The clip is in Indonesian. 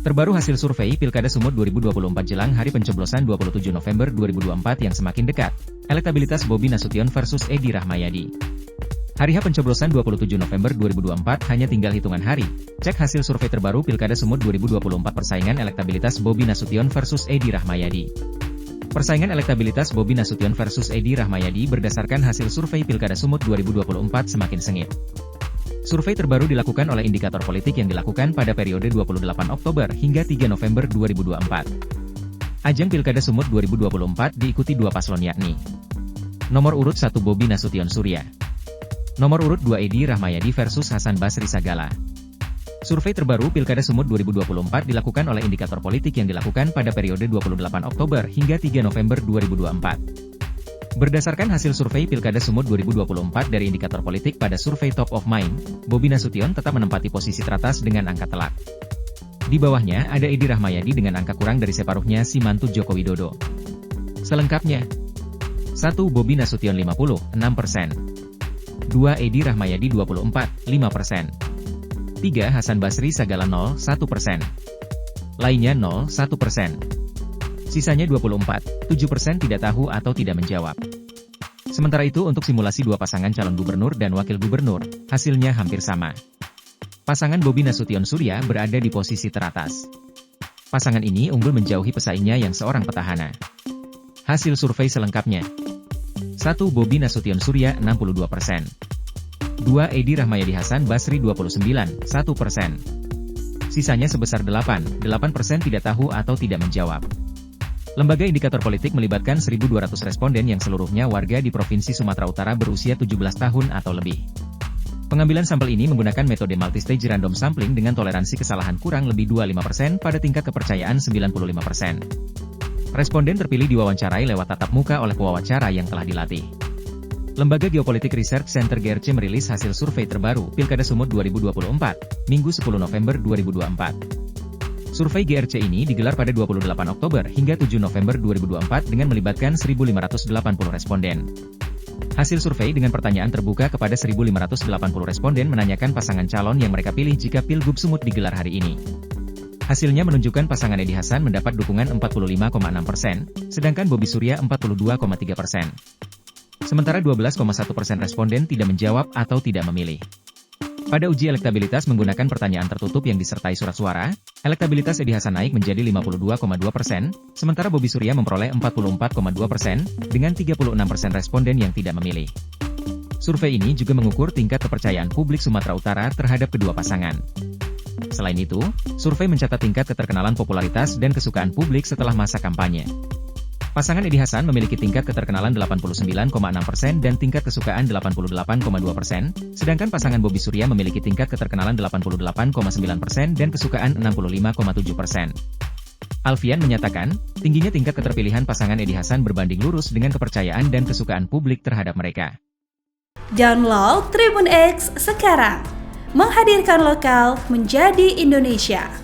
Terbaru hasil survei Pilkada Sumut 2024 jelang hari pencoblosan 27 November 2024 yang semakin dekat. Elektabilitas Bobi Nasution versus Edi Rahmayadi. Hari H pencoblosan 27 November 2024 hanya tinggal hitungan hari. Cek hasil survei terbaru Pilkada Sumut 2024 persaingan elektabilitas Bobi Nasution versus Edi Rahmayadi. Persaingan elektabilitas Bobi Nasution versus Edi Rahmayadi berdasarkan hasil survei Pilkada Sumut 2024 semakin sengit. Survei terbaru dilakukan oleh indikator politik yang dilakukan pada periode 28 Oktober hingga 3 November 2024. Ajang Pilkada Sumut 2024 diikuti dua paslon yakni nomor urut 1 Bobi Nasution Surya, nomor urut 2 Edi Rahmayadi versus Hasan Basri Sagala. Survei terbaru Pilkada Sumut 2024 dilakukan oleh indikator politik yang dilakukan pada periode 28 Oktober hingga 3 November 2024. Berdasarkan hasil survei Pilkada Sumut 2024 dari indikator politik pada survei Top of Mind, Bobi Nasution tetap menempati posisi teratas dengan angka telak. Di bawahnya ada Edi Rahmayadi dengan angka kurang dari separuhnya si mantu Joko Widodo. Selengkapnya, 1. Bobi Nasution 56%, 2. Edi Rahmayadi 24, 5%, 3. Hasan Basri Sagala 0,1%, lainnya 0,1%. Sisanya 24, 7% tidak tahu atau tidak menjawab. Sementara itu untuk simulasi dua pasangan calon gubernur dan wakil gubernur, hasilnya hampir sama. Pasangan Bobi Nasution Surya berada di posisi teratas. Pasangan ini unggul menjauhi pesaingnya yang seorang petahana. Hasil survei selengkapnya. 1. Bobi Nasution Surya 62%. 2. Edi Rahmayadi Hasan Basri 29, 1%. Sisanya sebesar 8% tidak tahu atau tidak menjawab. Lembaga indikator politik melibatkan 1.200 responden yang seluruhnya warga di Provinsi Sumatera Utara berusia 17 tahun atau lebih. Pengambilan sampel ini menggunakan metode multistage random sampling dengan toleransi kesalahan kurang lebih 25% pada tingkat kepercayaan 95%. Responden terpilih diwawancarai lewat tatap muka oleh pewawancara yang telah dilatih. Lembaga Geopolitik Research Center GRC merilis hasil survei terbaru Pilkada Sumut 2024, Minggu 10 November 2024. Survei GRC ini digelar pada 28 Oktober hingga 7 November 2024 dengan melibatkan 1.580 responden. Hasil survei dengan pertanyaan terbuka kepada 1.580 responden menanyakan pasangan calon yang mereka pilih jika Pilgub Sumut digelar hari ini. Hasilnya menunjukkan pasangan Edi Hasan mendapat dukungan 45,6%, sedangkan Bobi Surya 42,3%. Sementara 12,1% responden tidak menjawab atau tidak memilih. Pada uji elektabilitas menggunakan pertanyaan tertutup yang disertai surat suara, elektabilitas Edi Hasan naik menjadi 52,2%, sementara Bobi Surya memperoleh 44,2%, dengan 36% responden yang tidak memilih. Survei ini juga mengukur tingkat kepercayaan publik Sumatera Utara terhadap kedua pasangan. Selain itu, survei mencatat tingkat keterkenalan popularitas dan kesukaan publik setelah masa kampanye. Pasangan Edi Hasan memiliki tingkat keterkenalan 89,6% dan tingkat kesukaan 88,2%, sedangkan pasangan Bobi Surya memiliki tingkat keterkenalan 88,9% dan kesukaan 65,7%. Alfian menyatakan, tingginya tingkat keterpilihan pasangan Edi Hasan berbanding lurus dengan kepercayaan dan kesukaan publik terhadap mereka. Download Tribun X sekarang, menghadirkan lokal menjadi Indonesia.